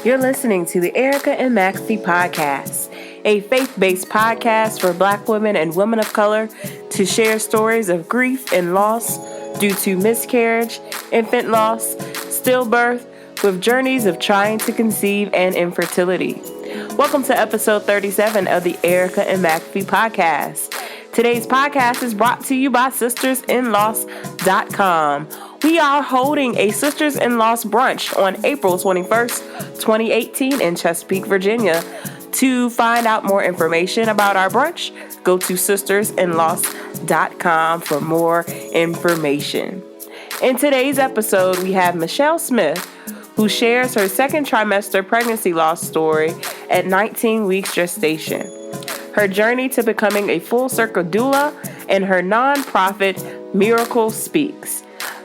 You're listening to the Erica and Maxie Podcast, a faith-based podcast for Black women and women of color to share stories of grief and loss due to miscarriage, infant loss, stillbirth, with journeys of trying to conceive and infertility. Welcome to episode 37 of the Erica and Maxie Podcast. Today's podcast is brought to you by sistersinloss.com. We are holding a Sisters in Loss brunch on April 21st, 2018 in Chesapeake, Virginia. To find out more information about our brunch, go to sistersinloss.com for more information. In today's episode, we have Michelle Smith, who shares her second trimester pregnancy loss story at 19 weeks gestation, her journey to becoming a full circle doula, and her nonprofit, Miracle Speaks.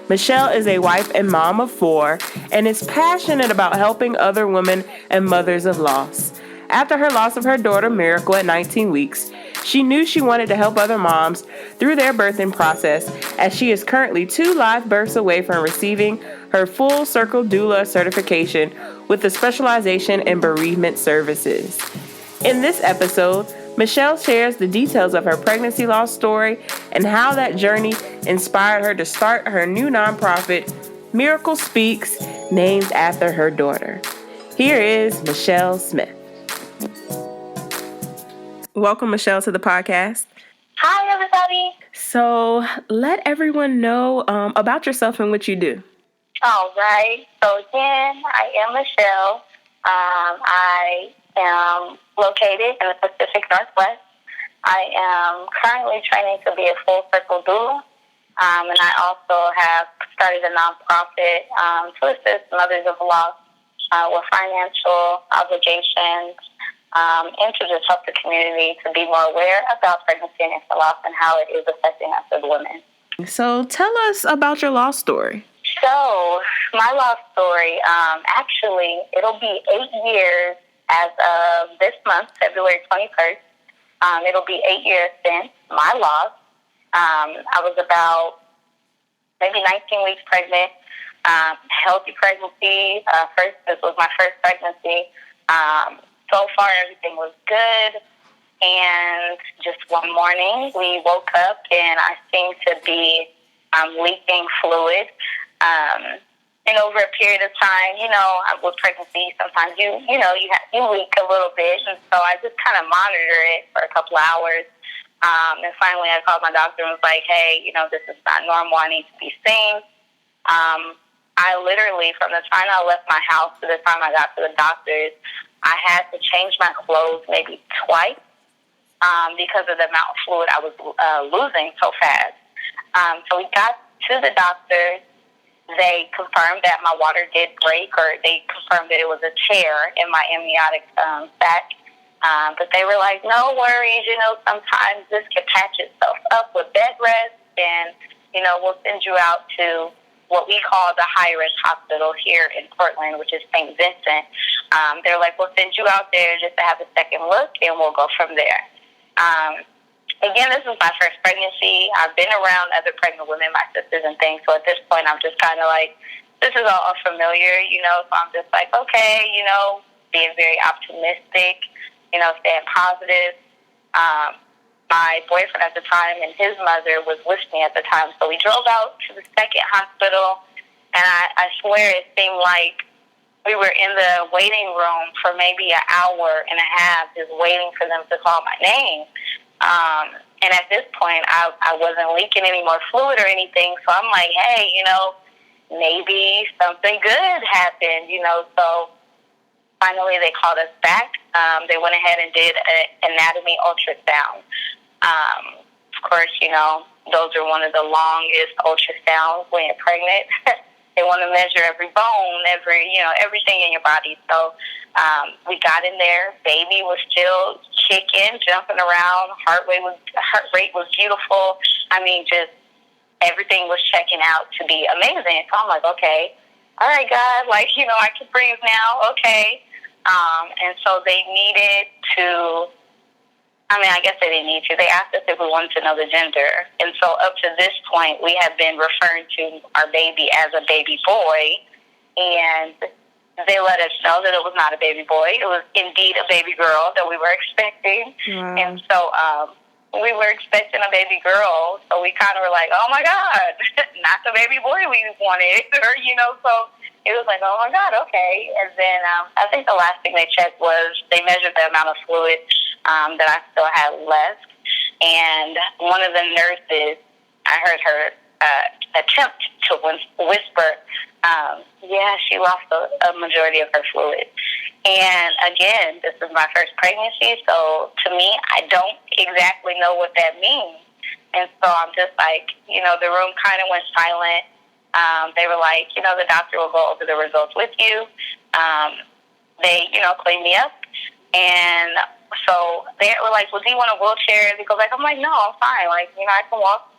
Michelle is a wife and mom of 4 and is passionate about helping other women and mothers of loss. After her loss of her daughter, Miracle, at 19 weeks, she knew she wanted to help other moms through their birthing process, as she is currently 2 live births away from receiving her full Circle Doula Certification with a specialization in bereavement services. In this episode, Michelle shares the details of her pregnancy loss story and how that journey inspired her to start her new nonprofit, Miracle Speaks, named after her daughter. Here is Michelle Smith. Welcome, Michelle, to the podcast. Hi, everybody. So let everyone know about yourself and what you do. All right. So again, I am Michelle. I am located in the Pacific Northwest. I am currently training to be a full circle doula. And I also have started a nonprofit to assist mothers of loss with financial obligations and to just help the community to be more aware about pregnancy and infant loss and how it is affecting us as women. So tell us about your loss story. So my loss story, actually, it'll be 8 years as of this month, February 21st. It'll be 8 years since my loss. I was about maybe 19 weeks pregnant, healthy pregnancy. This was my first pregnancy. So far, everything was good. And just one morning, we woke up and I seemed to be leaking fluid. And over a period of time, with pregnancy, sometimes you leak a little bit. And so I just kind of monitor it for a couple of hours. And finally I called my doctor and was like, hey, this is not normal. I need to be seen. I literally, from the time I left my house to the time I got to the doctor's, I had to change my clothes maybe twice because of the amount of fluid I was losing so fast. So we got to the doctor's. They confirmed that my water did break, or they confirmed that it was a tear in my amniotic sac. But they were like, no worries, sometimes this can patch itself up with bed rest, and, we'll send you out to what we call the high-risk hospital here in Portland, which is St. Vincent. They're like, we'll send you out there just to have a second look, and we'll go from there. Again, this is my first pregnancy. I've been around other pregnant women, my sisters and things, so at this point I'm just kind of like, this is all unfamiliar, so I'm just like, okay, being very optimistic, staying positive. My boyfriend at the time and his mother was with me at the time, so we drove out to the second hospital, and I swear it seemed like we were in the waiting room for maybe an hour and a half just waiting for them to call my name. And at this point, I wasn't leaking any more fluid or anything. So I'm like, hey, maybe something good happened, So finally they called us back. They went ahead and did an anatomy ultrasound. Of course, those are one of the longest ultrasounds when you're pregnant. They want to measure every bone, everything in your body. So we got in there. Baby was still kicking, jumping around. Heart rate was beautiful. I mean, just everything was checking out to be amazing. So I'm like, okay, all right, God, I can breathe now. Okay. And so they needed to. I guess they didn't need to. They asked us if we wanted to know the gender. And so up to this point, we have been referring to our baby as a baby boy. And they let us know that it was not a baby boy. It was indeed a baby girl that we were expecting. Wow. And so we were expecting a baby girl, so we kind of were like, oh, my God, not the baby boy we wanted. Or, so it was like, oh, my God, okay. And then I think the last thing they checked was they measured the amount of fluid that I still had left. And one of the nurses, I heard her attempt to whisper, yeah, she lost a majority of her fluid. And again, this is my first pregnancy, so to me, I don't exactly know what that means. And so I'm just like, the room kind of went silent. They were like, the doctor will go over the results with you. They, cleaned me up. And so they were like, well, do you want a wheelchair? They go back. I'm like, no, I'm fine. Like, I can walk.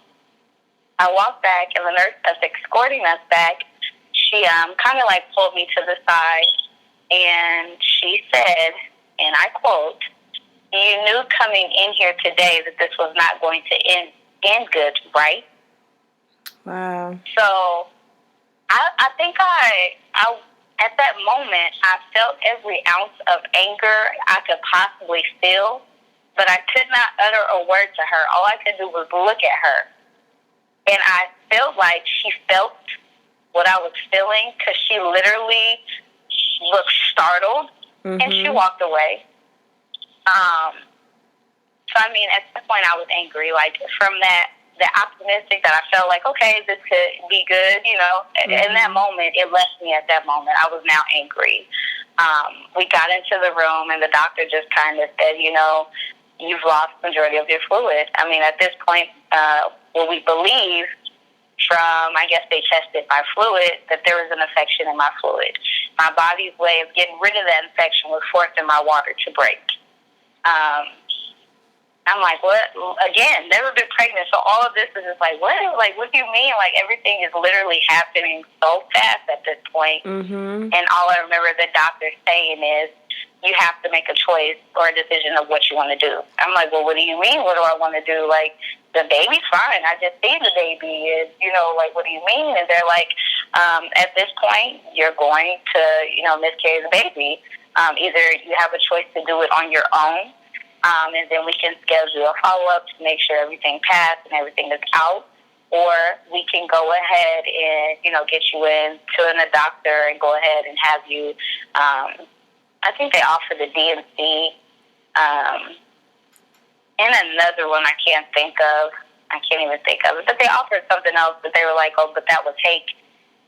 I walked back, and the nurse that's escorting us back, she kind of like pulled me to the side, and she said, and I quote, you knew coming in here today that this was not going to end good, right? Wow. So I think I at that moment, I felt every ounce of anger I could possibly feel, but I could not utter a word to her. All I could do was look at her. And I felt like she felt what I was feeling because she literally looked startled, and she walked away. So, I mean, at that point, I was angry. Like, from the optimistic that I felt like, okay, this could be good, in that moment, it left me at that moment. I was now angry. We got into the room, and the doctor just kind of said, you've lost the majority of your fluid. I mean, at this point, what we believe from, I guess they tested my fluid, that there was an infection in my fluid. My body's way of getting rid of that infection was forcing my water to break. I'm like, what? Again, never been pregnant, so all of this is just like, what? Like, what do you mean? Like, everything is literally happening so fast at this point. And all I remember the doctor saying is, you have to make a choice or a decision of what you want to do. I'm like, well, what do you mean? What do I want to do? Like, the baby's fine. I just see the baby. And, like, what do you mean? And they're like, at this point, you're going to, miscarry the baby. Either you have a choice to do it on your own, and then we can schedule a follow-up to make sure everything passed and everything is out. Or we can go ahead and, get you in to a doctor and go ahead and have you, I think they offer the DNC, and another one I can't even think of it. But they offered something else, but they were like, oh, but that would take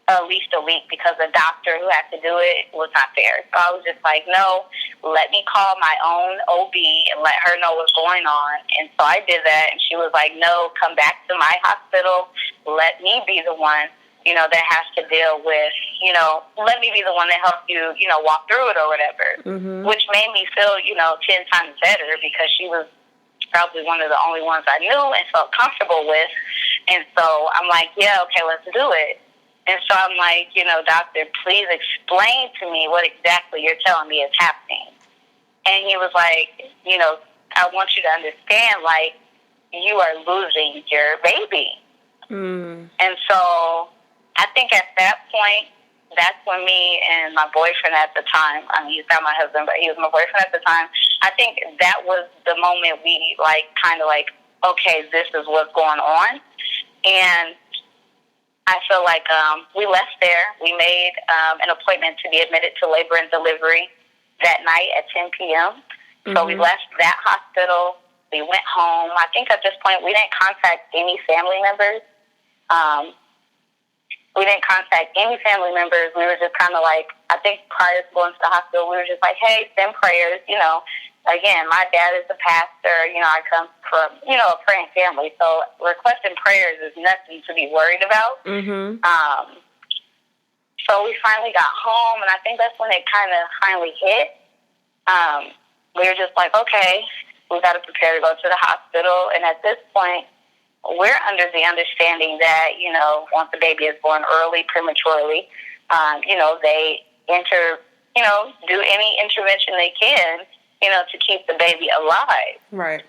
at least a week because the doctor who had to do it was not there. So I was just like, no, let me call my own OB and let her know what's going on. And so I did that, and she was like, no, come back to my hospital. Let me be the one, that has to deal with, let me be the one that helps you, walk through it or whatever, which made me feel, 10 times better because she was probably one of the only ones I knew and felt comfortable with. And so I'm like, yeah, okay, let's do it. And so I'm like, doctor, please explain to me what exactly you're telling me is happening. And he was like, I want you to understand, like, you are losing your baby. And so I think at that point, that's when me and my boyfriend at the time, I mean, he's not my husband, but he was my boyfriend at the time. I think that was the moment we, kind of okay, this is what's going on. And I feel like we left there. We made an appointment to be admitted to labor and delivery that night at 10 p.m. So we left that hospital. We went home. I think at this point we didn't contact any family members. We were just kind of like, I think prior to going to the hospital, we were just like, hey, send prayers. Again, my dad is a pastor. I come from, a praying family. So requesting prayers is nothing to be worried about. So we finally got home, and I think that's when it kind of finally hit. We were just like, okay, we got to prepare to go to the hospital. And at this point, we're under the understanding that, once the baby is born early, prematurely, they do any intervention they can, to keep the baby alive. Right.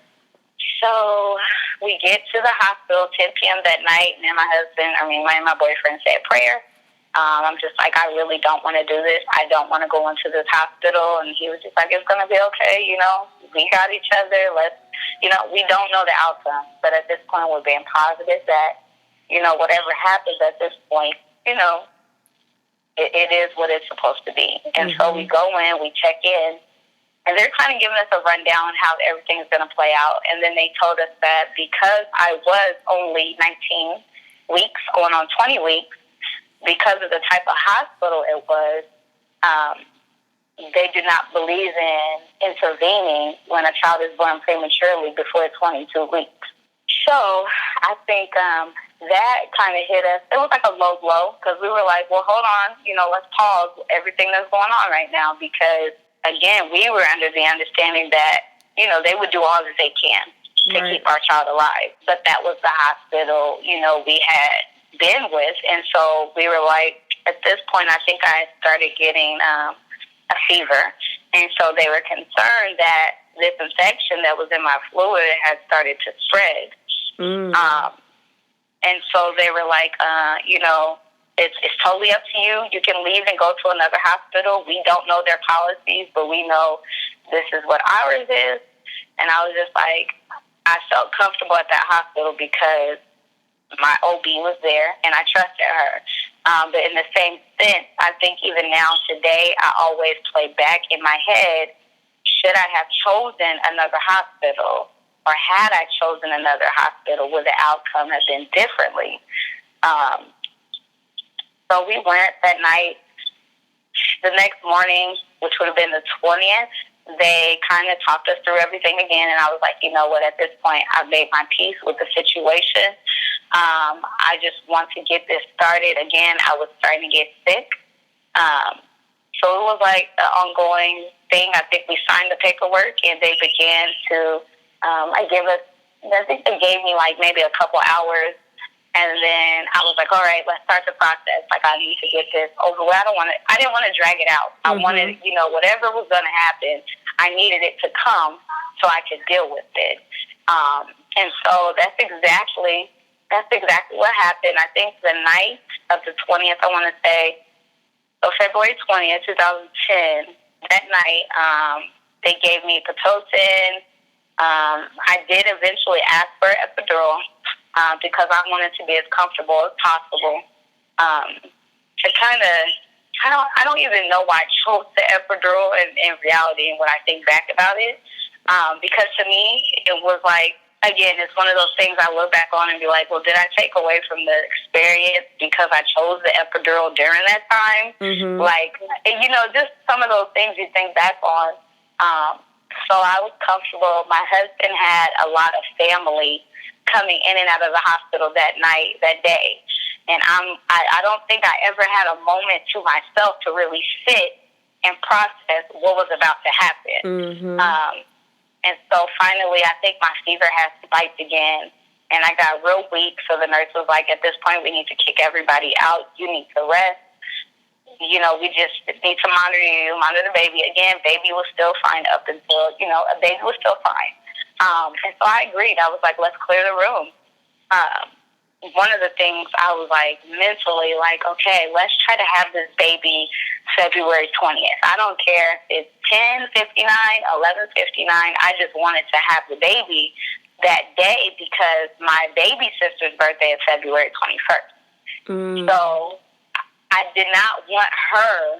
So we get to the hospital 10 p.m. that night, and me and my boyfriend said prayer. I'm just like, I really don't want to do this. I don't want to go into this hospital. And he was just like, it's going to be okay. We got each other. We don't know the outcome. But at this point, we're being positive that, whatever happens at this point, it is what it's supposed to be. And so we go in, we check in, and they're kind of giving us a rundown on how everything's going to play out. And then they told us that because I was only 19 weeks, going on 20 weeks, because of the type of hospital it was, they do not believe in intervening when a child is born prematurely before 22 weeks. So I think that kind of hit us. It was like a low blow because we were like, well, hold on, let's pause everything that's going on right now because, again, we were under the understanding that, they would do all that they can to keep our child alive. But that was the hospital, we had been with, and so we were like, at this point I think I started getting a fever, and so they were concerned that this infection that was in my fluid had started to spread. And so they were like, it's totally up to you. You can leave and go to another hospital. We don't know their policies, but we know this is what ours is. And I was just like, I felt comfortable at that hospital because my OB was there, and I trusted her. But in the same sense, I think even now today, I always play back in my head, should I have chosen another hospital, or had I chosen another hospital, would the outcome have been differently? So we went that night. The next morning, which would have been the 20th, they kind of talked us through everything again, and I was like, you know what, at this point, I've made my peace with the situation. I just want to get this started. Again, I was starting to get sick. So it was like an ongoing thing. I think we signed the paperwork, and they began to I think they gave me like maybe a couple hours. And then I was like, all right, let's start the process. Like, I need to get this over with. I didn't want to drag it out. I wanted, whatever was going to happen, I needed it to come so I could deal with it. And so that's exactly what happened. I think the night of the 20th, I want to say, so February 20th, 2010, that night, they gave me Pitocin. I did eventually ask for an epidural because I wanted to be as comfortable as possible. To kind of, I don't even know why I chose the epidural in reality and when I think back about it. Because to me, it was like, again, it's one of those things I look back on and be like, well, did I take away from the experience because I chose the epidural during that time? Like, just some of those things you think back on. So I was comfortable. My husband had a lot of family coming in and out of the hospital that day. And I don't think I ever had a moment to myself to really sit and process what was about to happen. And so finally, I think my fever had spiked again, and I got real weak. So the nurse was like, at this point, we need to kick everybody out. You need to rest. We just need to monitor the baby. Again, baby was still fine up until, a baby was still fine. And so I agreed. I was like, let's clear the room. One of the things I was like mentally like, okay, let's try to have this baby February 20th. I don't care if it's 10:59, 11:59. I just wanted to have the baby that day because my baby sister's birthday is February 21st. So I did not want her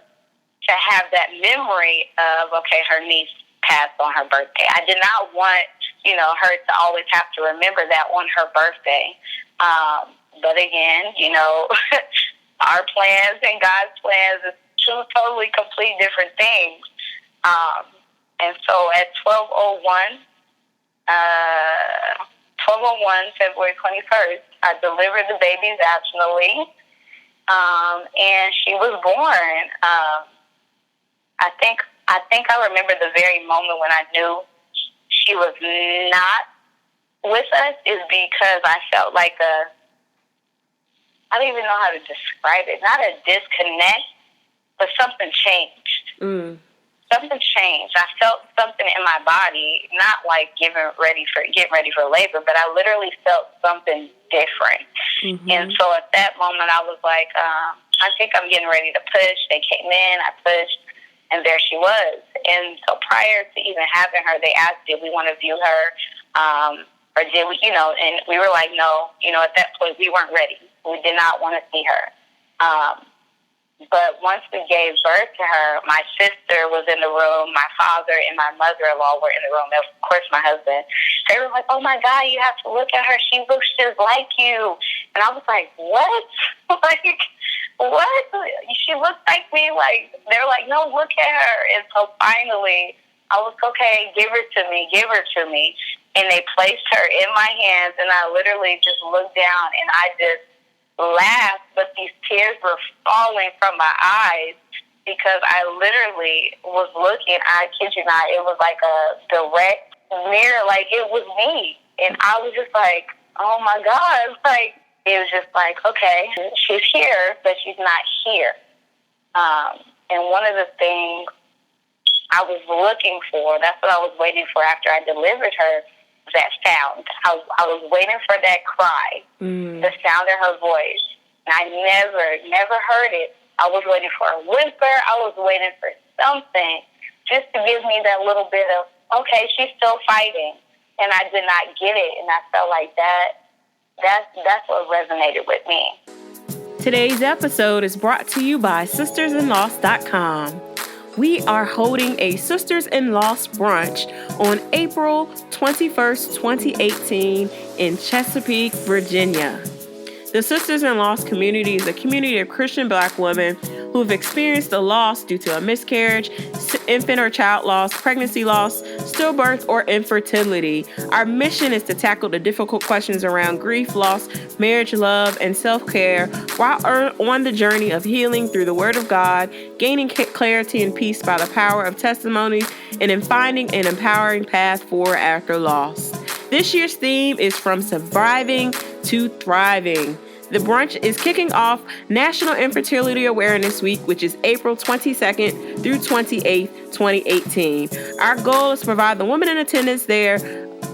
to have that memory of, okay, her niece passed on her birthday. I did not want, her to always have to remember that on her birthday. But again, our plans and God's plans is two totally complete different things. And so at 12:01, February 21st, I delivered the baby vaginally. And she was born. I think I remember the very moment when I knew she was not with us is because I felt like I don't even know how to describe it. Not a disconnect, but something changed. Something changed. I felt something in my body, not like getting ready for labor, but I literally felt something different. And so at that moment, I was like, I think I'm getting ready to push. They came in, I pushed, and there she was. And so prior to even having her, they asked, did we want to view her? Or did we, and we were like, no, at that point we weren't ready. We did not want to see her. But once we gave birth to her, my sister was in the room, my father and my mother-in-law were in the room, and of course my husband. They were like, oh my God, you have to look at her. She looks just like you. And I was like, what? Like, what? She looks like me? Like, they're like, no, look at her. And so finally, I was, okay, give her to me. And they placed her in my hands, and I literally just looked down, and I just laughed, but these tears were falling from my eyes because I literally was looking, I kid you not, it was like a direct mirror, like it was me. And I was just like, oh my God, like, it was just like, okay, she's here, but she's not here. And one of the things I was looking for, that's what I was waiting for after I delivered her, that sound. I was waiting for that cry, the sound of her voice. And I never heard it. I was waiting for a whisper. I was waiting for something just to give me that little bit of, okay, she's still fighting. And I did not get it. And I felt like that's what resonated with me. Today's episode is brought to you by sistersinloss.com. We are holding a Sisters in Loss brunch on April 21st, 2018 in Chesapeake, Virginia. The Sisters in Loss community is a community of Christian Black women who have experienced a loss due to a miscarriage, infant or child loss, pregnancy loss, stillbirth, or infertility. Our mission is to tackle the difficult questions around grief, loss, marriage, love, and self-care while on the journey of healing through the Word of God, gaining clarity and peace by the power of testimonies, and in finding an empowering path forward after loss. This year's theme is From Surviving to Thriving. The brunch is kicking off National Infertility Awareness Week, which is April 22nd through 28th, 2018. Our goal is to provide the women in attendance there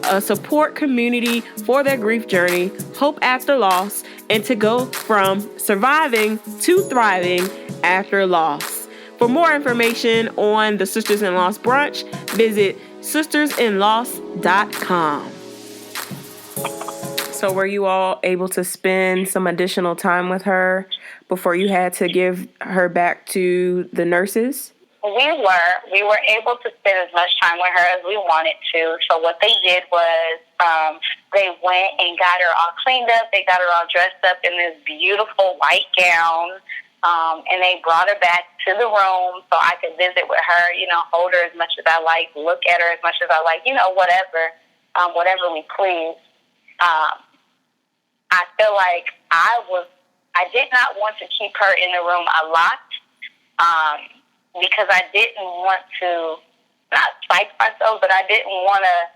a support community for their grief journey, hope after loss, and to go from surviving to thriving after loss. For more information on the Sisters in Loss brunch, visit sistersinloss.com. So were you all able to spend some additional time with her before you had to give her back to the nurses? We were able to spend as much time with her as we wanted to. So what they did was they went and got her all cleaned up. They got her all dressed up in this beautiful white gown. And they brought her back to the room so I could visit with her, hold her as much as I like, look at her as much as I like, whatever we please. I feel like I did not want to keep her in the room a lot because I didn't want to, not psych myself, but I didn't want to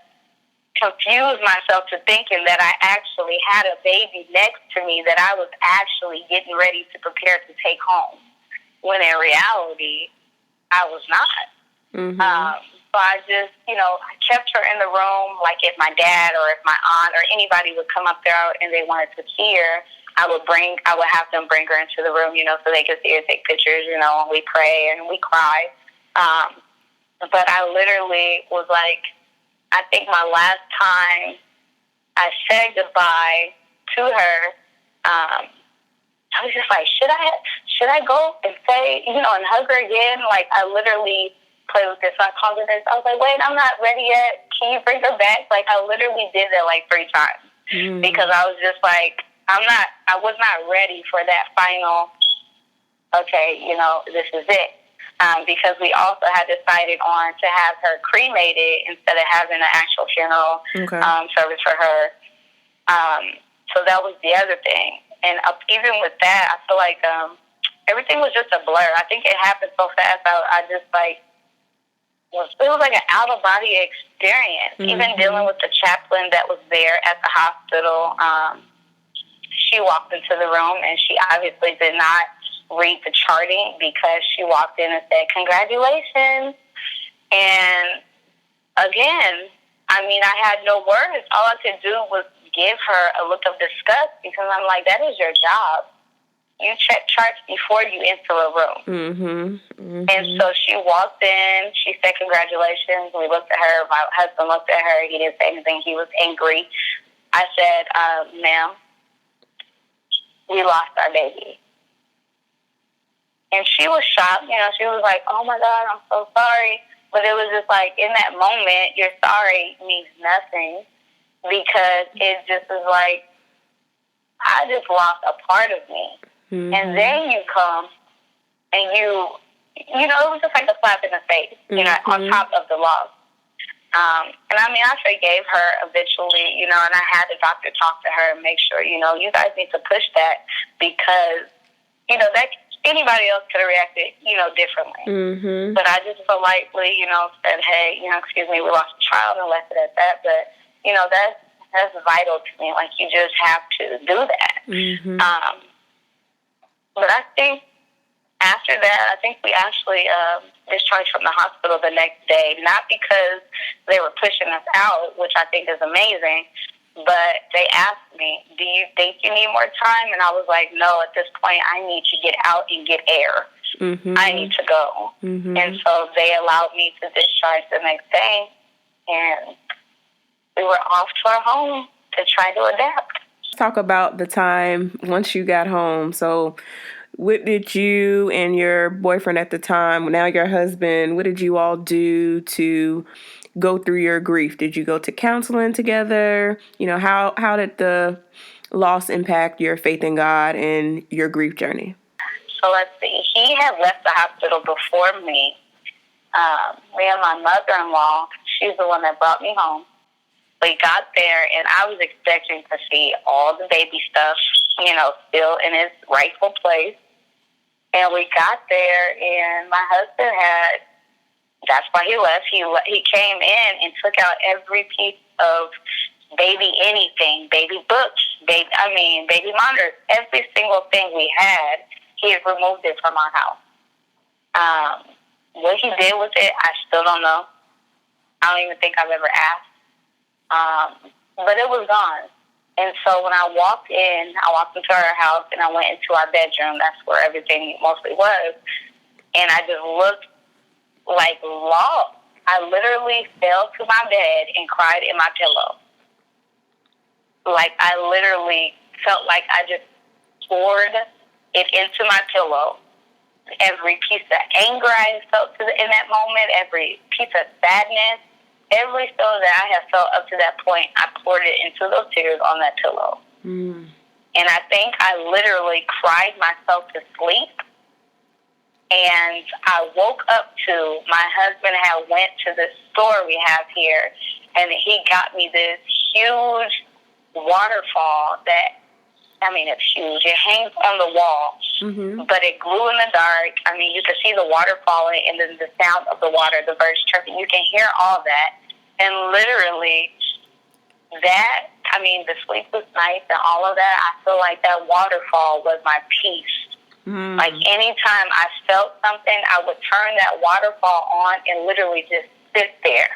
confuse myself to thinking that I actually had a baby next to me that I was actually getting ready to prepare to take home, when in reality, I was not. Mm-hmm. So I just, I kept her in the room, like if my dad or if my aunt or anybody would come up there and they wanted to see her, I would have them bring her into the room, so they could see her, take pictures, and we pray and we cry. But I literally was like, I think my last time I said goodbye to her, I was just like, should I go and say, and hug her again? Like, I literally played with this. So I called her this. I was like, wait, I'm not ready yet. Can you bring her back? Like, I literally did that like 3 times because I was just like, I was not ready for that final, okay, this is it. Because we also had decided on to have her cremated instead of having an actual funeral service for her. So that was the other thing. And even with that, I feel like everything was just a blur. I think it happened so fast. I just like, it was like an out-of-body experience. Even dealing with the chaplain that was there at the hospital, she walked into the room and she obviously did not read the charting because she walked in and said, congratulations. And again, I had no words. All I could do was give her a look of disgust because I'm like, that is your job. you check charts before you enter a room. And so she walked in. She said, congratulations. We looked at her. My husband looked at her. He didn't say anything. He was angry. I said, ma'am, we lost our baby. And she was shocked. You know, she was like, oh, my God, I'm so sorry. But it was just like, in that moment, your sorry means nothing, because it just is like, I just lost a part of me. And then you come and you know, it was just like a slap in the face, you know, on top of the loss. And I mean, I forgave her eventually, you know, and I had the doctor talk to her and make sure, you know, you guys need to push that, because, you know, that anybody else could have reacted, you know, differently. But I just politely, you know, said, hey, you know, excuse me, we lost a child, and left it at that. But, you know, that's vital to me. Like, you just have to do that. But I think after that, I think we actually discharged from the hospital the next day, not because they were pushing us out, which I think is amazing, but they asked me, do you think you need more time? And I was like, no, at this point, I need to get out and get air. I need to go. And so they allowed me to discharge the next day, and we were off to our home to try to adapt. Talk about the time once you got home. So what did you and your boyfriend at the time, now your husband, what did you all do to go through your grief? Did you go to counseling together? You know, how did the loss impact your faith in God and your grief journey? So let's see. He had left the hospital before me. Me and my mother-in-law, she's the one that brought me home. We got there, and I was expecting to see all the baby stuff, you know, still in its rightful place. And we got there, and my husband that's why he left. He came in and took out every piece of baby anything, baby books, baby monitors, every single thing we had. He had removed it from our house. What he did with it, I still don't know. I don't even think I've ever asked. But it was gone. And so when I walked into our house, and I went into our bedroom. That's where everything mostly was. And I just looked like lost. I literally fell to my bed and cried in my pillow. Like, I literally felt like I just poured it into my pillow. Every piece of anger I felt in that moment, every piece of sadness, every feeling that I had felt up to that point, I poured it into those tears on that pillow. And I think I literally cried myself to sleep. And I woke up to my husband had went to the store we have here, and he got me this huge waterfall that, I mean, it's huge. It hangs on the wall, but it glue in the dark. I mean, you can see the water falling, and then the sound of the water, the birds chirping. You can hear all that. And literally, that, I mean, the sleepless nights and all of that, I feel like that waterfall was my peace. Like, anytime I felt something, I would turn that waterfall on and literally just sit there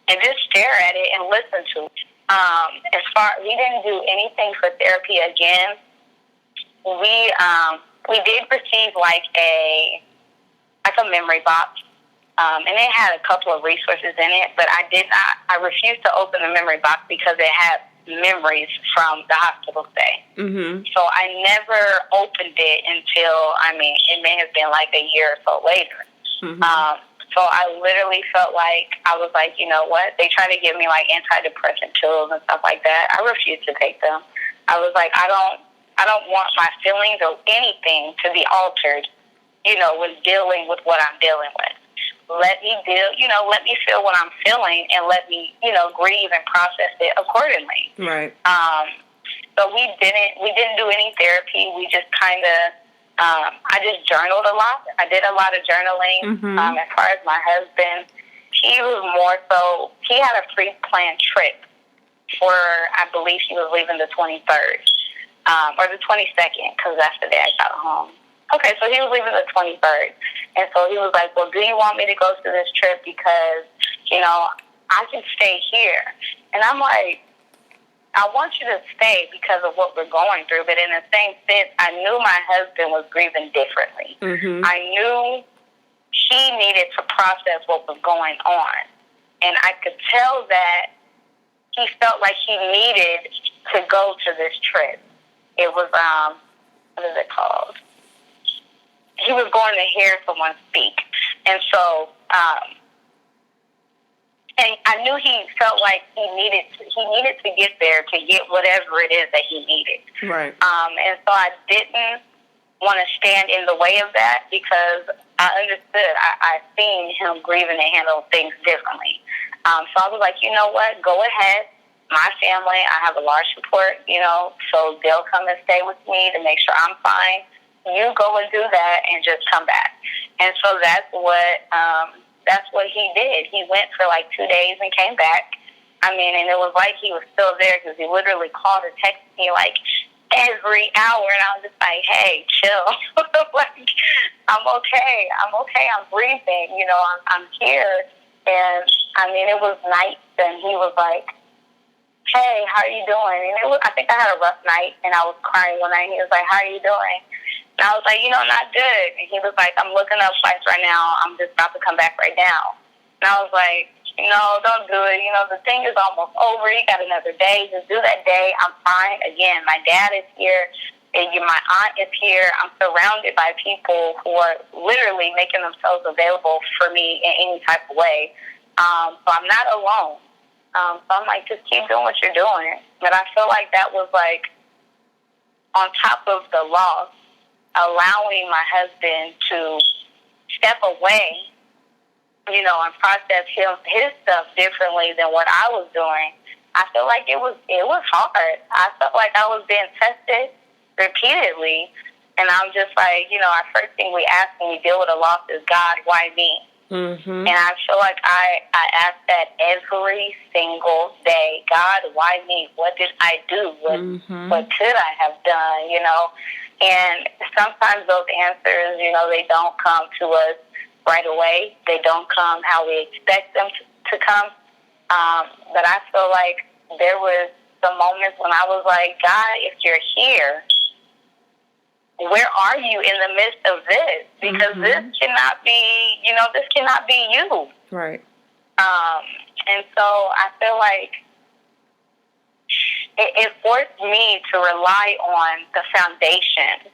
and just stare at it and listen to it. We didn't do anything for therapy again. We did receive like a memory box, and it had a couple of resources in it, but I refused to open the memory box because it had memories from the hospital stay. So I never opened it until, I mean, it may have been like a year or so later. So I literally felt like, I was like, you know what? They try to give me like antidepressant pills and stuff like that. I refused to take them. I was like, I don't want my feelings or anything to be altered, you know, with dealing with what I'm dealing with. Let me feel what I'm feeling, and let me, you know, grieve and process it accordingly. Right. So we didn't do any therapy. We just kind of, I just journaled a lot. I did a lot of journaling. As far as my husband, he was more so, he had a pre-planned trip for, I believe he was leaving the 23rd, or the 22nd, because that's the day I got home. Okay, so he was leaving the 23rd. And so he was like, well, do you want me to go to this trip? Because, you know, I can stay here. And I'm like, I want you to stay because of what we're going through. But in the same sense, I knew my husband was grieving differently. Mm-hmm. I knew he needed to process what was going on. And I could tell that he felt like he needed to go to this trip. It was, what is it called? He was going to hear someone speak. And so, and I knew he felt like he needed to get there to get whatever it is that he needed. Right. And so I didn't want to stand in the way of that because I understood. I seen him grieving and handle things differently. So I was like, you know what? Go ahead. My family, I have a large support, so they'll come and stay with me to make sure I'm fine. You go and do that and just come back. And so that's what he did. He went for like 2 days and came back. I mean, and it was like he was still there because he literally called or texted me like every hour. And I was just like, hey, chill. Like, I'm okay. I'm breathing. I'm here. And I mean, it was nights and he was like, hey, how are you doing? And I think I had a rough night and I was crying one night. He was like, how are you doing? And I was like, not good. And he was like, I'm looking up flights right now. I'm just about to come back right now. And I was like, don't do it. The thing is almost over. You got another day. Just do that day. I'm fine. Again, my dad is here. And my aunt is here. I'm surrounded by people who are literally making themselves available for me in any type of way. So I'm not alone. So I'm like, just keep doing what you're doing. But I feel like that was like, on top of the loss, allowing my husband to step away, and process his stuff differently than what I was doing. I feel like it was hard. I felt like I was being tested repeatedly. And I'm just like, our first thing we ask when we deal with a loss is, God, why me? Mm-hmm. And I feel like I ask that every single day. God, why me? What did I do? What could I have done? And sometimes those answers, they don't come to us right away. They don't come how we expect them to come. But I feel like there was some moments when I was like, God, if you're here, where are you in the midst of this? Because this cannot be, this cannot be you. Right. And so I feel like it forced me to rely on the foundation,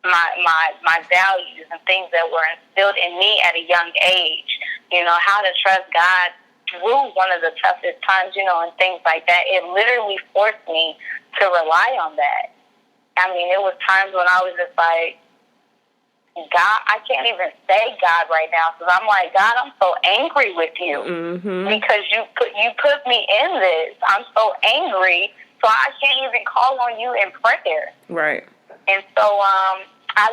my values and things that were instilled in me at a young age. How to trust God through one of the toughest times, and things like that. It literally forced me to rely on that. I mean, it was times when I was just like, God, I can't even say God right now because I'm like, God, I'm so angry with you because you put me in this. I'm so angry, so I can't even call on you in prayer. Right. And so I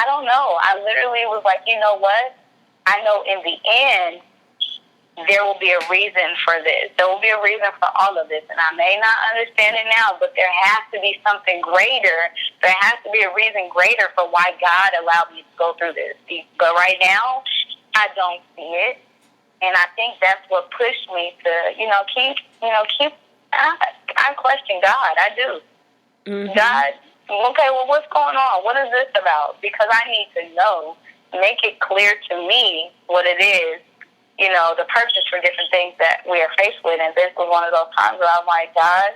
don't know. I literally was like, you know what? I know in the end, there will be a reason for this. There will be a reason for all of this. And I may not understand it now, but there has to be something greater. There has to be a reason greater for why God allowed me to go through this. But right now, I don't see it. And I think that's what pushed me to, I question God. I do. God, okay, well, what's going on? What is this about? Because I need to know, make it clear to me what it is. The purpose for different things that we are faced with. And this was one of those times where I'm like, God,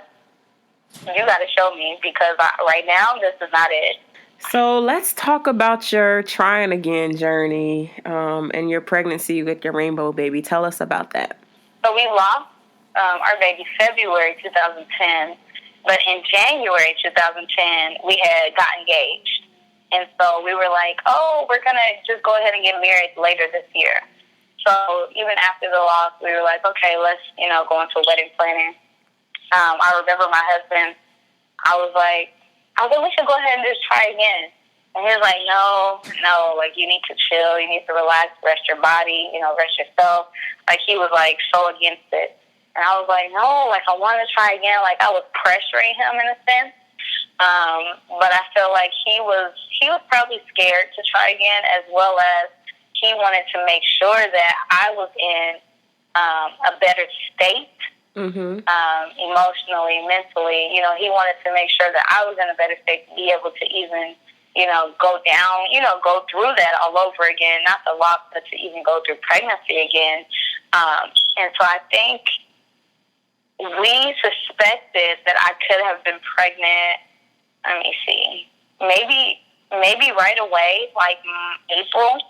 you got to show me because right now, this is not it. So let's talk about your trying again journey and your pregnancy with your rainbow baby. Tell us about that. So we lost our baby February 2010, but in January 2010, we had got engaged. And so we were like, we're going to just go ahead and get married later this year. So even after the loss, we were like, okay, let's, go into wedding planning. I remember my husband, I was like, we should go ahead and just try again. And he was like, no, like you need to chill, you need to relax, rest your body, rest yourself. Like he was like so against it. And I was like, no, like I want to try again. Like I was pressuring him in a sense. But I feel like he was probably scared to try again, as well as he wanted to make sure that I was in a better state emotionally, mentally. You know, he wanted to make sure that I was in a better state to be able to even, you know, go down, you know, go through that all over again, not the loss, but to even go through pregnancy again. And so I think we suspected that I could have been pregnant. Let me see, maybe right away, like April,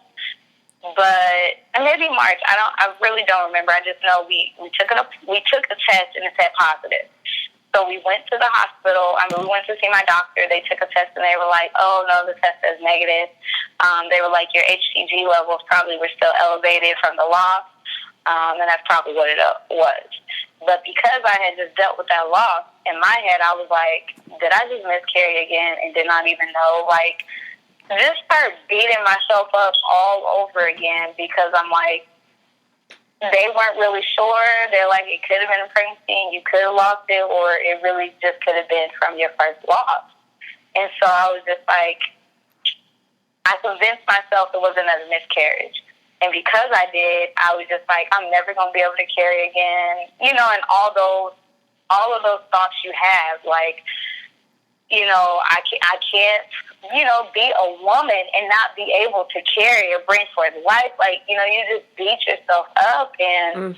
but maybe March. I really don't remember. I just know we took a test and it said positive. So we went to the hospital. I mean, we went to see my doctor. They took a test and they were like, "Oh no, the test says negative." They were like, "Your HCG levels probably were still elevated from the loss," and that's probably what it was. But because I had just dealt with that loss, in my head I was like, "Did I just miscarry again?" And did not even know. Like, just start beating myself up all over again because I'm like, they weren't really sure. They're like, it could have been a pregnancy and you could have lost it, or it really just could have been from your first loss. And so I was just like, I convinced myself it wasn't a miscarriage. And because I did, I was just like, I'm never going to be able to carry again. You know, and all of those thoughts you have, like, you know, I can't, you know, be a woman and not be able to carry or bring forth life. Like, you know, you just beat yourself up. And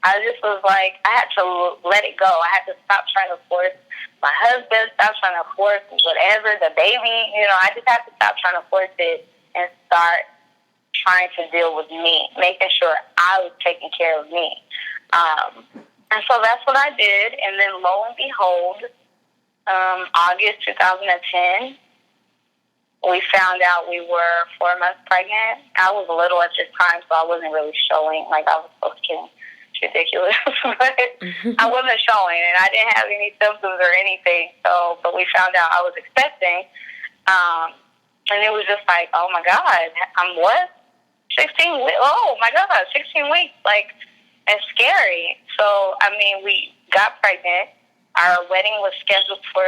I just was like, I had to let it go. I had to stop trying to force my husband, stop trying to force whatever, the baby. You know, I just had to stop trying to force it and start trying to deal with me, making sure I was taking care of me. And so that's what I did. And then lo and behold, August 2010, we found out we were 4 months pregnant. I was little at this time, so I wasn't really showing. Like, I was so skinny. It's ridiculous. But I wasn't showing, and I didn't have any symptoms or anything. So, but we found out I was expecting. And it was just like, oh, my God, I'm what? 16 weeks? Oh, my God, 16 weeks. Like, it's scary. So, I mean, we got pregnant. Our wedding was scheduled for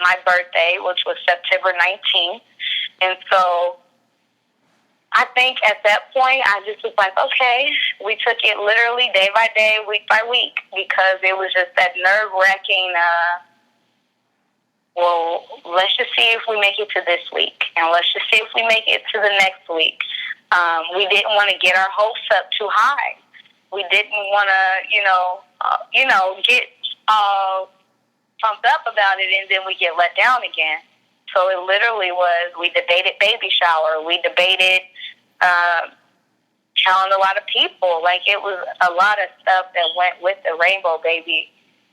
my birthday, which was September 19th. And so I think at that point, I just was like, okay, we took it literally day by day, week by week, because it was just that nerve-wracking, well, let's just see if we make it to this week, and let's just see if we make it to the next week. We didn't want to get our hopes up too high. We didn't want to, get pumped up about it, and then we get let down again. So it literally was, we debated baby shower. We debated telling a lot of people. Like, it was a lot of stuff that went with the rainbow baby.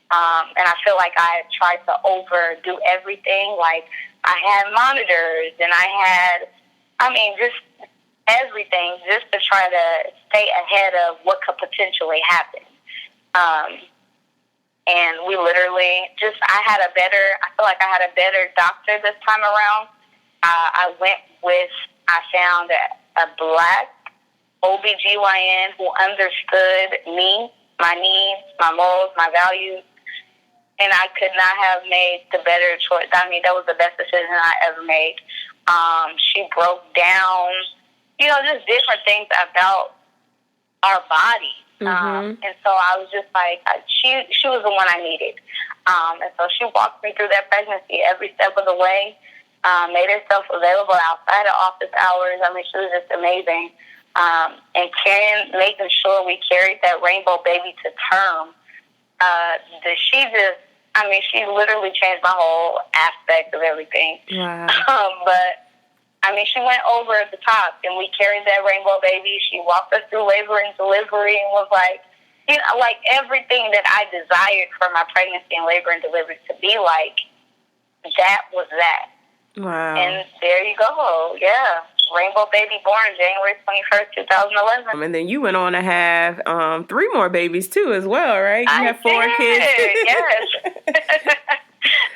And I feel like I tried to overdo everything. Like, I had monitors, and I had, just everything, just to try to stay ahead of what could potentially happen. And we literally I feel like I had a better doctor this time around. I found a Black OBGYN who understood me, my needs, my morals, my values. And I could not have made the better choice. I mean, that was the best decision I ever made. She broke down, just different things about our body. And so I was just like, she was the one I needed. And so she walked me through that pregnancy every step of the way, made herself available outside of office hours. I mean, she was just amazing. And making sure we carried that rainbow baby to term. She literally changed my whole aspect of everything. Wow. But she went over the top, and we carried that rainbow baby. She walked us through labor and delivery, and was like, like everything that I desired for my pregnancy and labor and delivery to be like, that was that. Wow. And there you go. Yeah. Rainbow baby born January 21st, 2011. And then you went on to have 3 more babies, too, as well, right? You have 4 kids. Yes.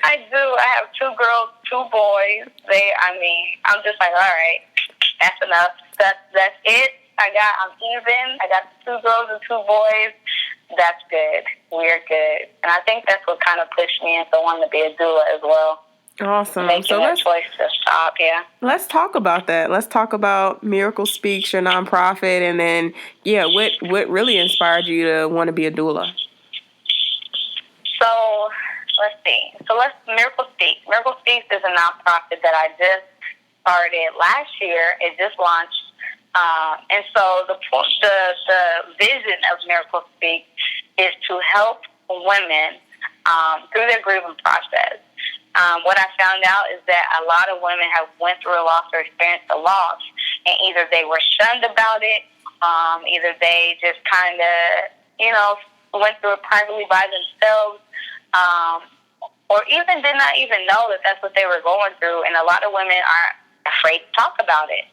I do. I have 2 girls, 2 boys. I'm just like, all right, that's enough. That's it. I'm even. I got 2 girls and 2 boys. That's good. We're good. And I think that's what kind of pushed me into wanting to be a doula as well. Awesome. Making that choice to stop, yeah. Let's talk about that. Let's talk about Miracle Speaks, your nonprofit, and then, what really inspired you to want to be a doula? So let's see. Miracle Speaks. Miracle Speaks is a nonprofit that I just started last year. It just launched. And so the vision of Miracle Speaks is to help women through their grieving process. What I found out is that a lot of women have went through a loss or experienced a loss, and either they were shunned about it, either they just kind of, went through it privately by themselves, or even did not even know that that's what they were going through. And a lot of women are afraid to talk about it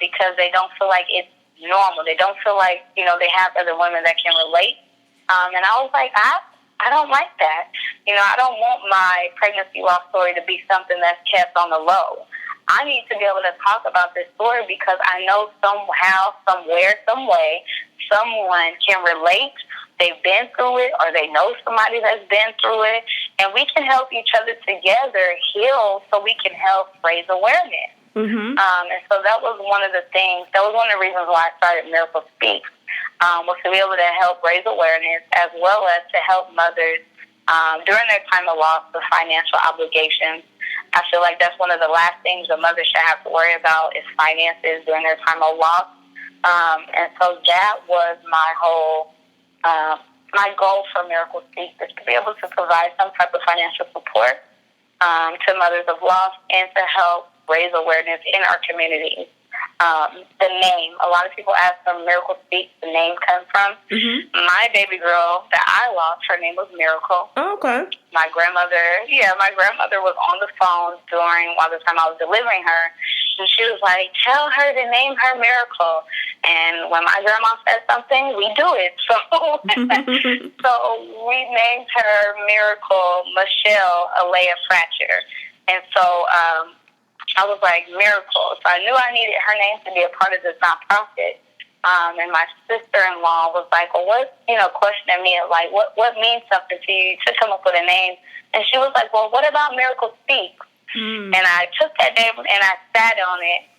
because they don't feel like it's normal. They don't feel like, they have other women that can relate. And I was like, I don't like that. I don't want my pregnancy loss story to be something that's kept on the low. I need to be able to talk about this story because I know somehow, somewhere, some way, someone can relate. They've been through it, or they know somebody that's been through it, and we can help each other together heal so we can help raise awareness. Mm-hmm. And so that was one of the things, that was one of the reasons why I started Miracle Speaks, was to be able to help raise awareness as well as to help mothers during their time of loss with financial obligations. I feel like that's one of the last things a mother should have to worry about is finances during their time of loss. And so that was my whole, my goal for Miracle Speaks is to be able to provide some type of financial support to mothers of loss and to help raise awareness in our communities. The name, a lot of people ask where Miracle Speaks, the name comes from. Mm-hmm. My baby girl that I lost, her name was Miracle. Oh, okay. My grandmother was on the phone while the time I was delivering her, and she was like, tell her to name her Miracle. And when my grandma says something, we do it. So so we named her Miracle Michelle Alea Fratcher. And so I was like, Miracle. So I knew I needed her name to be a part of this nonprofit. And my sister-in-law was like, well, questioning me, like, what means something to you to come up with a name? And she was like, well, what about Miracle Speaks? Mm. And I took that name and I sat on it.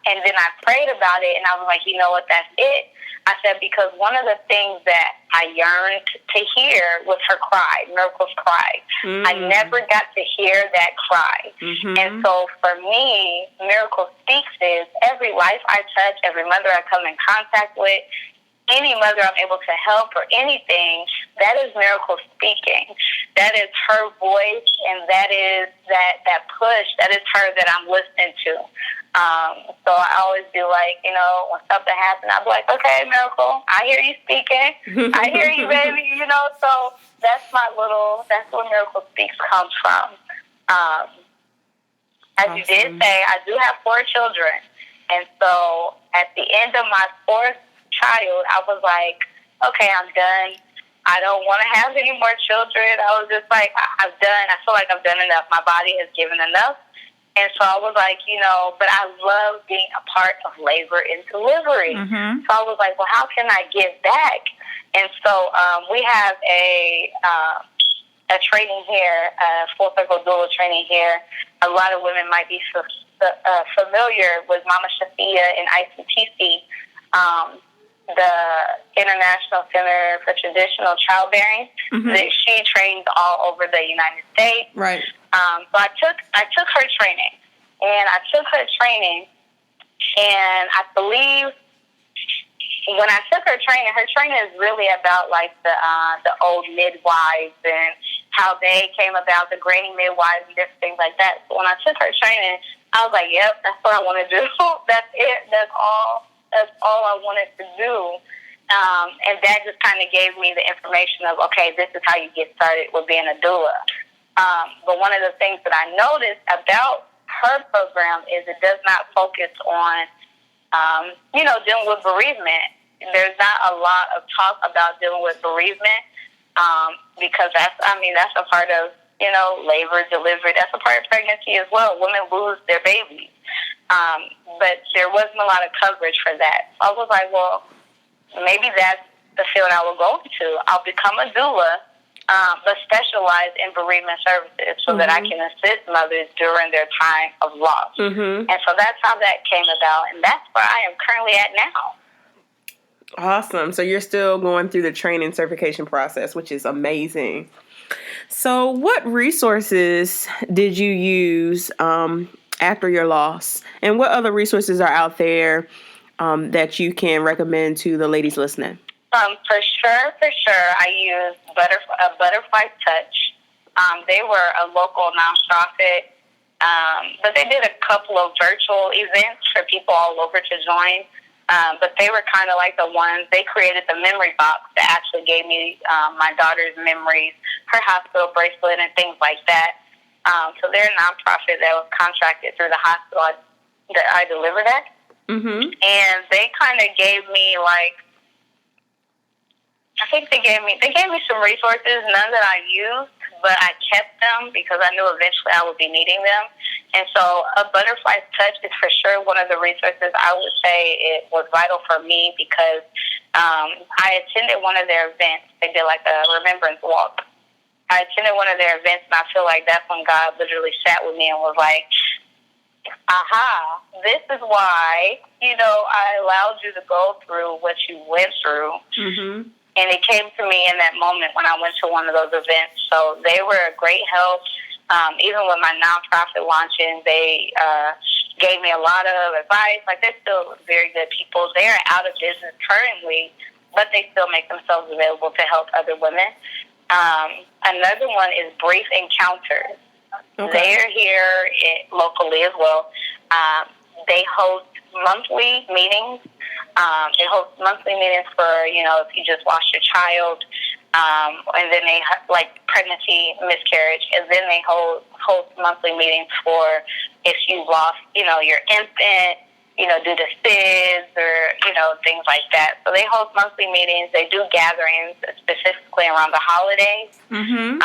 And then I prayed about it, and I was like, you know what, that's it. I said, because one of the things that I yearned to hear was her cry, Miracle's cry. Mm. I never got to hear that cry. Mm-hmm. And so for me, Miracle Speaks is every life I touch, every mother I come in contact with, any mother I'm able to help or anything, that is Miracle speaking. That is her voice, and that is that push. That is her that I'm listening to. So I always be like, when something happens, I'll be like, okay, Miracle, I hear you speaking. I hear you, baby, so that's where Miracle Speaks comes from. As awesome. You did say, I do have 4 children. And so at the end of my 4th child, I was like, okay, I'm done. I don't want to have any more children. I was just like, I feel like I've done enough. My body has given enough. And so I was like, but I love being a part of labor and delivery. Mm-hmm. So I was like, well, how can I give back? And so we have a training here, full circle doula training here. A lot of women might be familiar with Mama Shafia in ICTC, the International Center for Traditional Childbearing. Mm-hmm. She trains all over the United States. Right. So I took her training, and I believe when I took her training is really about like the old midwives and how they came about, the granny midwives and different things like that. So when I took her training, I was like, yep, that's what I want to do. That's it. That's all I wanted to do. And that just kind of gave me the information of, okay, this is how you get started with being a doula. But one of the things that I noticed about her program is it does not focus on, dealing with bereavement. There's not a lot of talk about dealing with bereavement because that's a part of, labor, delivery. That's a part of pregnancy as well. Women lose their babies. But there wasn't a lot of coverage for that. So I was like, well, maybe that's the field I will go to. I'll become a doula, but specialize in bereavement services so that I can assist mothers during their time of loss. Mm-hmm. And so that's how that came about, and that's where I am currently at now. Awesome. So you're still going through the training certification process, which is amazing. So what resources did you use after your loss? And what other resources are out there that you can recommend to the ladies listening? For sure, I used Butterfly Touch. They were a local nonprofit, but they did a couple of virtual events for people all over to join. But they were kind of like the ones, they created the memory box that actually gave me my daughter's memories, her hospital bracelet, and things like that. So they're a nonprofit that was contracted through the hospital that I delivered at. Mm-hmm. And they kind of gave me they gave me some resources, none that I used, but I kept them because I knew eventually I would be needing them. And so a Butterfly Touch is for sure one of the resources I would say it was vital for me because I attended one of their events. They did like a remembrance walk. I attended one of their events, and I feel like that's when God literally sat with me and was like, aha, this is why, I allowed you to go through what you went through. Mm-hmm. And it came to me in that moment when I went to one of those events. So they were a great help. Even with my nonprofit launching, they gave me a lot of advice. Like, they're still very good people. They're out of business currently, but they still make themselves available to help other women. Another one is Brief Encounters. Okay. They're here locally as well. They host monthly meetings. They host monthly meetings for, if you just lost your child, and then they like pregnancy, miscarriage, and then they host monthly meetings for if you lost, your infant, due to SIDS or, things like that. So they host monthly meetings. They do gatherings specifically around the holidays. Mm-hmm.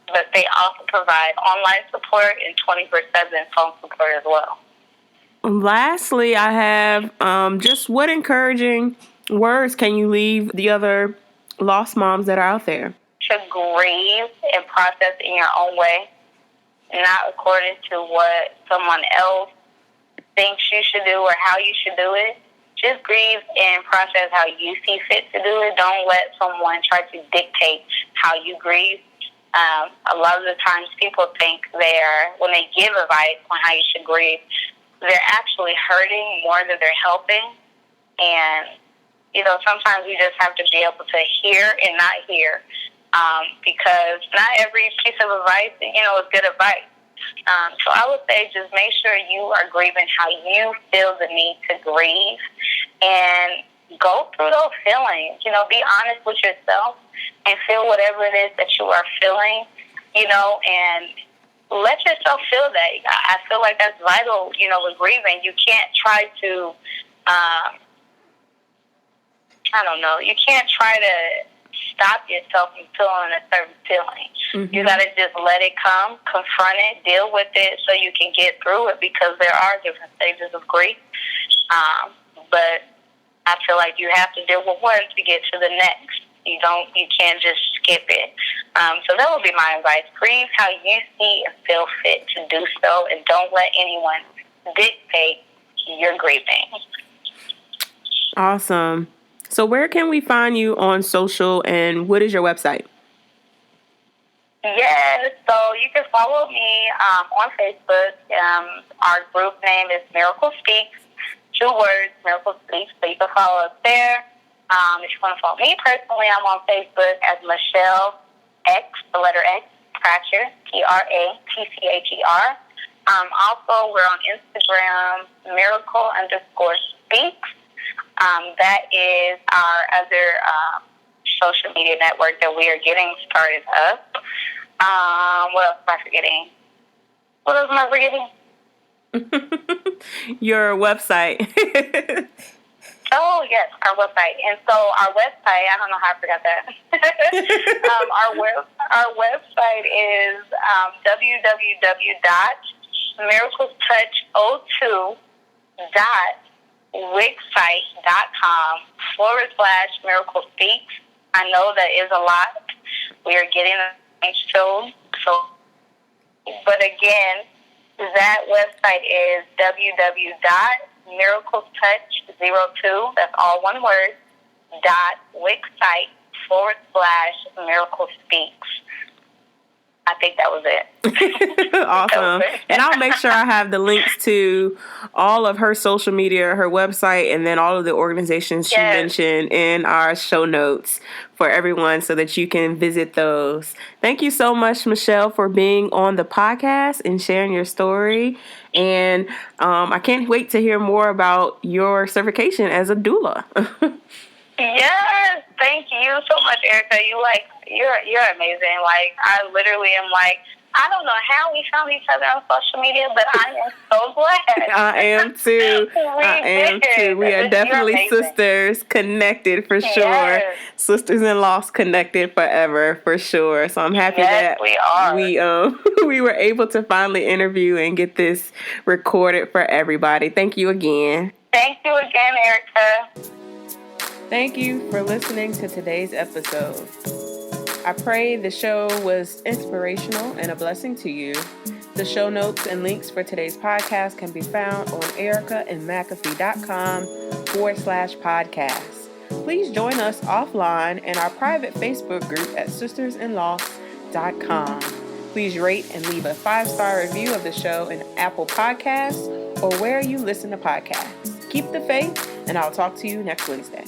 But they also provide online support and 24/7 phone support as well. Lastly, I have just what encouraging words can you leave the other lost moms that are out there? To grieve and process in your own way, not according to what someone else thinks you should do or how you should do it. Just grieve and process how you see fit to do it. Don't let someone try to dictate how you grieve. A lot of the times people think when they give advice on how you should grieve, they're actually hurting more than they're helping. And, sometimes we just have to be able to hear and not hear, because not every piece of advice, is good advice. So I would say just make sure you are grieving how you feel the need to grieve and go through those feelings. Be honest with yourself and feel whatever it is that you are feeling, and let yourself feel that. I feel like that's vital, with grieving. You can't try to, you can't try to stop yourself from feeling a certain feeling. Mm-hmm. You got to just let it come, confront it, deal with it so you can get through it, because there are different stages of grief. But I feel like you have to deal with one to get to the next. You can't just skip it. So that would be my advice. Grieve how you see and feel fit to do so, and don't let anyone dictate your grieving. Awesome. So where can we find you on social, and what is your website? Yes, so you can follow me on Facebook. Our group name is Miracle Speaks. 2 words, Miracle Speaks. So you can follow us there. If you want to follow me personally, I'm on Facebook as Michelle X, the letter X, Pratcher, Pratcher. Also, we're on Instagram, Miracle_Speaks. That is our other social media network that we are getting started up. What else am I forgetting? Your website. Oh, yes, our website. And so our website, I don't know how I forgot that. Our website is www.miracletouch02.wixsite.com/Miracle Speaks. I know that is a lot. We are getting a show. But again, that website is www.miracletouch02, that's all one word, www.wixsite.com/Miracle Speaks. I think that was it. Awesome. And I'll make sure I have the links to all of her social media, her website, and then all of the organizations she mentioned in our show notes for everyone so that you can visit those. Thank you so much, Michelle, for being on the podcast and sharing your story. And I can't wait to hear more about your certification as a doula. Yes, thank you so much, Erica. You're amazing. Like, I literally am like, I don't know how we found each other on social media, but I am so glad. I am too. We are definitely sisters connected for sure. Yes. Sisters-in-law connected forever for sure. So I'm happy that we are. We were able to finally interview and get this recorded for everybody. Thank you again. Thank you again, Erica. Thank you for listening to today's episode. I pray the show was inspirational and a blessing to you. The show notes and links for today's podcast can be found on ericaandmcafee.com/podcast. Please join us offline in our private Facebook group at sistersinlaw.com. Please rate and leave a 5-star review of the show in Apple Podcasts or where you listen to podcasts. Keep the faith, and I'll talk to you next Wednesday.